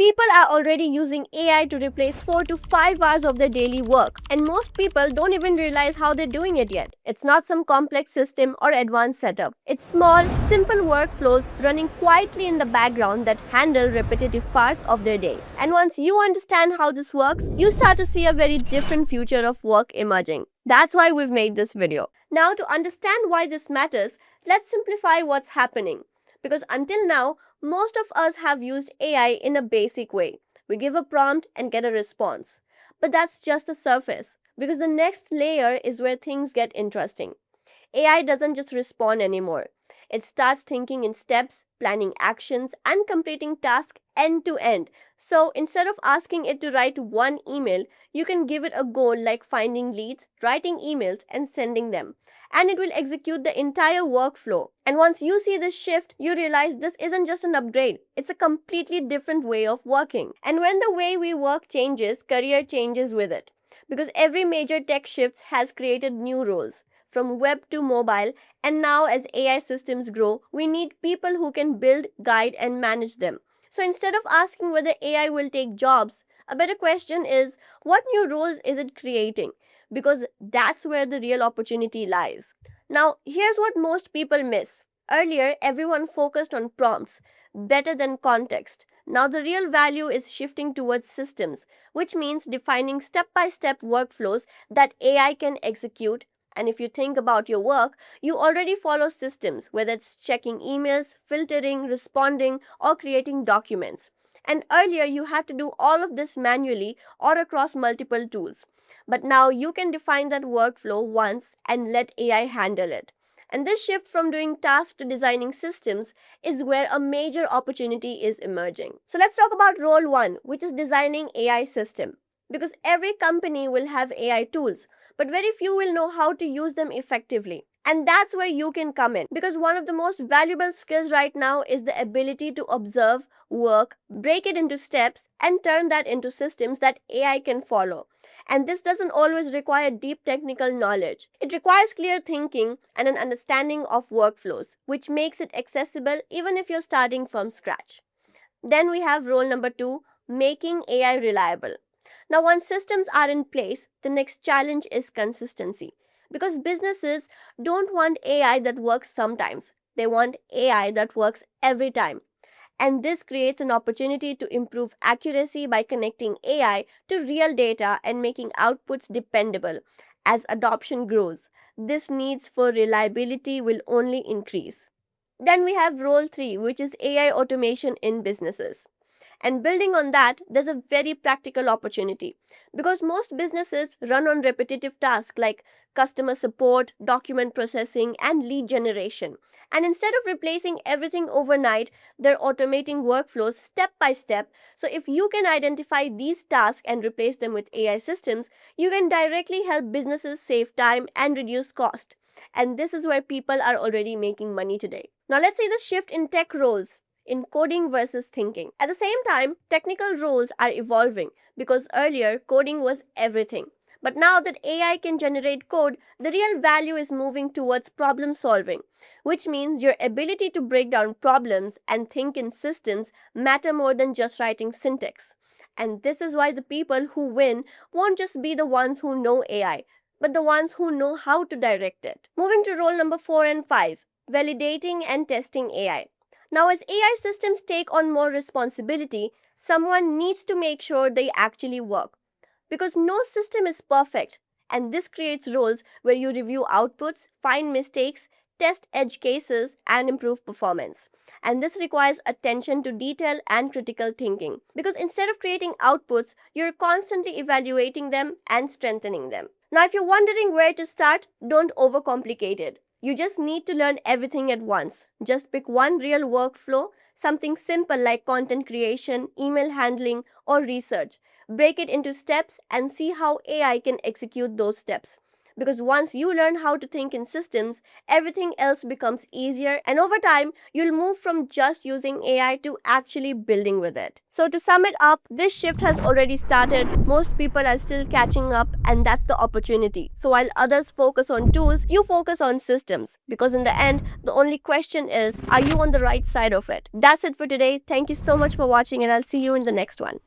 People are already using AI to replace 4 to 5 hours of their daily work, and most people don't even realize how they're doing it yet. It's not some complex system or advanced setup. It's small, simple workflows running quietly in the background that handle repetitive parts of their day. And once you understand how this works, you start to see a very different future of work emerging. That's why we've made this video. Now, to understand why this matters, let's simplify what's happening. Because until now, most of us have used AI in a basic way. We give a prompt and get a response. But that's just the surface, because the next layer is where things get interesting. AI doesn't just respond anymore. It starts thinking in steps, planning actions, and completing tasks end to end. So instead of asking it to write one email, you can give it a goal like finding leads, writing emails, and sending them. And it will execute the entire workflow. And once you see this shift, you realize this isn't just an upgrade, it's a completely different way of working. And when the way we work changes, career changes with it. Because every major tech shift has created new roles from web to mobile, and now as AI systems grow, we need people who can build, guide, and manage them. So instead of asking whether AI will take jobs, a better question is what new roles is it creating? Because that's where the real opportunity lies. Now, here's what most people miss. Earlier, everyone focused on prompts, better than context. Now, the real value is shifting towards systems, which means defining step by step workflows that AI can execute. And if you think about your work, you already follow systems, whether it's checking emails, filtering, responding, or creating documents. And earlier, you had to do all of this manually or across multiple tools. But now you can define that workflow once and let AI handle it. And this shift from doing tasks to designing systems is where a major opportunity is emerging. So let's talk about role one, which is designing AI system. Because every company will have AI tools, but very few will know how to use them effectively. And that's where you can come in. Because one of the most valuable skills right now is the ability to observe, work, break it into steps, and turn that into systems that AI can follow. And this doesn't always require deep technical knowledge. It requires clear thinking and an understanding of workflows, which makes it accessible even if you're starting from scratch. Then we have role number two, making AI reliable. Now, once systems are in place, the next challenge is consistency. Because businesses don't want AI that works sometimes, they want AI that works every time. And this creates an opportunity to improve accuracy by connecting AI to real data and making outputs dependable. As adoption grows, this needs for reliability will only increase. Then we have role 3, which is AI automation in businesses. And building on that, there's a very practical opportunity because most businesses run on repetitive tasks like customer support, document processing, and lead generation. And instead of replacing everything overnight, they're automating workflows step by step. So if you can identify these tasks and replace them with AI systems, you can directly help businesses save time and reduce cost. And this is where people are already making money today. Now let's see the shift in tech roles in coding versus thinking. At the same time, technical roles are evolving because earlier coding was everything. But now that AI can generate code, the real value is moving towards problem solving, which means your ability to break down problems and think in systems matter more than just writing syntax. And this is why the people who win won't just be the ones who know AI, but the ones who know how to direct it. Moving to role number 4 and 5, validating and testing AI. Now, as AI systems take on more responsibility, someone needs to make sure they actually work. Because no system is perfect, and this creates roles where you review outputs, find mistakes, test edge cases, and improve performance. And this requires attention to detail and critical thinking. Because instead of creating outputs, you're constantly evaluating them and strengthening them. Now, if you're wondering where to start, don't overcomplicate it. You just need to learn everything at once. Just pick one real workflow, something simple like content creation, email handling, or research. Break it into steps and see how AI can execute those steps. Because once you learn how to think in systems, everything else becomes easier, and over time, you'll move from just using AI to actually building with it. So, to sum it up, this shift has already started. Most people are still catching up, and that's the opportunity. So, while others focus on tools, you focus on systems. Because in the end, the only question is, are you on the right side of it? That's it for today. Thank you so much for watching, and I'll see you in the next one.